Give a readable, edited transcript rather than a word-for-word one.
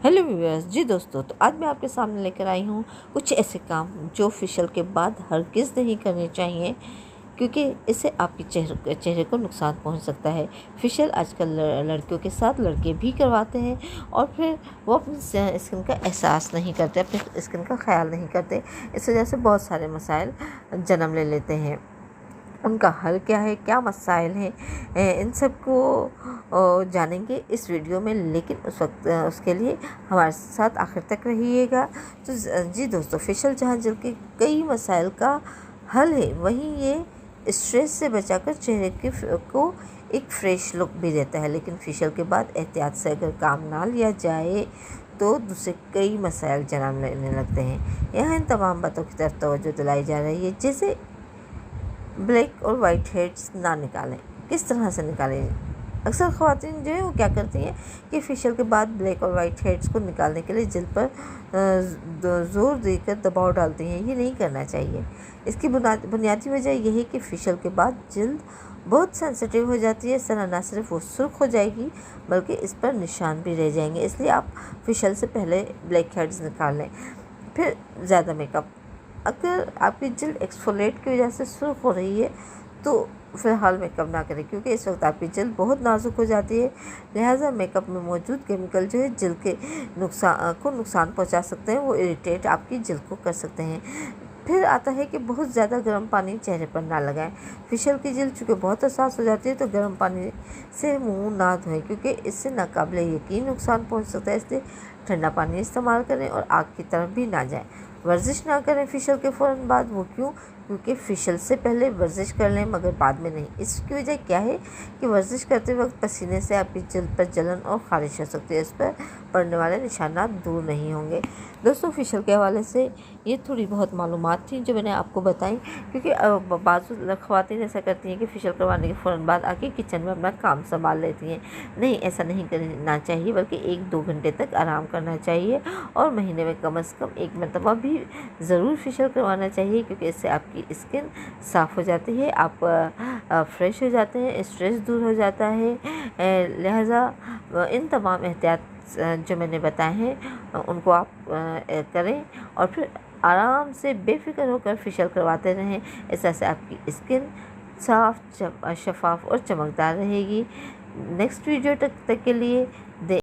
Hello viewers जी दोस्तों, तो आज मैं आपके सामने लेकर आई हूँ कुछ ऐसे काम जो फेशियल के बाद हरगिज़ नहीं करने चाहिए, क्योंकि इससे आपके चेहरे को नुकसान पहुंच सकता है। फेशियल आजकल लड़कियों के साथ लड़के भी करवाते हैं और फिर वो अपनी स्किन का एहसास नहीं करते, अपनी स्किन का ख्याल नहीं करते। इस वजह से बहुत सारे मसाइल जन्म ले लेते हैं। उनका हल क्या है, क्या मसाइल हैं, इन सब को जानेंगे इस वीडियो में, लेकिन उसके लिए हमारे साथ आखिर तक रहिएगा। तो जी दोस्तों, फेशियल जहाँ जल के कई मसाइल का हल है, वहीं ये स्ट्रेस से बचाकर चेहरे को एक फ्रेश लुक भी देता है। लेकिन फेशियल के बाद एहतियात से अगर काम ना लिया जाए तो दूसरे कई मसाइल जन्म लेने लगते हैं। यहाँ इन तमाम बातों की तरफ तवज्जो दिलाई जा रही है। जैसे ब्लैक और वाइट हेड्स ना निकालें, किस तरह से निकालें। अक्सर ख़वातीन जो है वो क्या करती हैं कि फेशियल के बाद ब्लैक और वाइट हेड्स को निकालने के लिए जिल्द पर ज़ोर देकर दबाव डालती हैं। ये नहीं करना चाहिए। इसकी बुनियादी वजह यह है कि फेशियल के बाद जिल्द बहुत सेंसिटिव हो जाती है। इस तरह ना सिर्फ वो सुर्ख हो जाएगी बल्कि इस पर निशान भी रह जाएंगे। इसलिए आप फेशियल से पहले ब्लैक हेड्स निकाल लें। फिर ज़्यादा मेकअप, अगर आपकी जिल्द एक्सफोलेट की वजह से सुर्ख हो रही है तो फ़िलहाल मेकअप ना करें, क्योंकि इस वक्त आपकी जिल्द बहुत नाजुक हो जाती है। लिहाजा मेकअप में मौजूद केमिकल जो है जिल्द के नुकसान पहुंचा सकते हैं। वो इरिटेट आपकी जिल्द को कर सकते हैं। फिर आता है कि बहुत ज़्यादा गर्म पानी चेहरे पर ना लगाएं। फेशियल की जिल्द चूँकि बहुत हसास हो जाती है तो गर्म पानी से मुंह ना धोएं, क्योंकि इससे नाकाबिले यकीन नुकसान पहुंच सकता है। इसलिए ठंडा पानी इस्तेमाल करें और आग की तरफ भी ना जाएं। वर्जिश ना करें फेशियल के फ़ौरन बाद। वो क्यों? क्योंकि फेशियल से पहले वर्जिश कर लें मगर बाद में नहीं। इसकी वजह क्या है कि वर्जिश करते वक्त पसीने से आपकी जिल्द पर जलन और ख़ारिश हो सकती है। इस पर पड़ने वाले निशानात दूर नहीं होंगे। दोस्तों, फेशियल के हवाले से ये थोड़ी बहुत मालूमात थी जो मैंने आपको बताई, क्योंकि बाज़ ख़वातीन ऐसा करती हैं कि फेशियल करवाने के फ़ौरन बाद आके किचन में अपना काम संभाल लेती हैं। नहीं, ऐसा नहीं करना चाहिए, बल्कि 1-2 घंटे तक आराम करना चाहिए और महीने में कम से कम 1 मरतबा भी ज़रूर फेशियल करवाना चाहिए, क्योंकि इससे आपकी स्किन साफ़ हो जाती है, आप फ्रेश हो जाते हैं, स्ट्रेस दूर हो जाता है। लिहाजा इन तमाम एहतियात जो मैंने बताए हैं उनको आप करें और फिर आराम से बेफिक्र होकर फेशियल करवाते रहें। इस तरह से आपकी स्किन साफ़, शफाफ और चमकदार रहेगी। नेक्स्ट वीडियो तक के लिए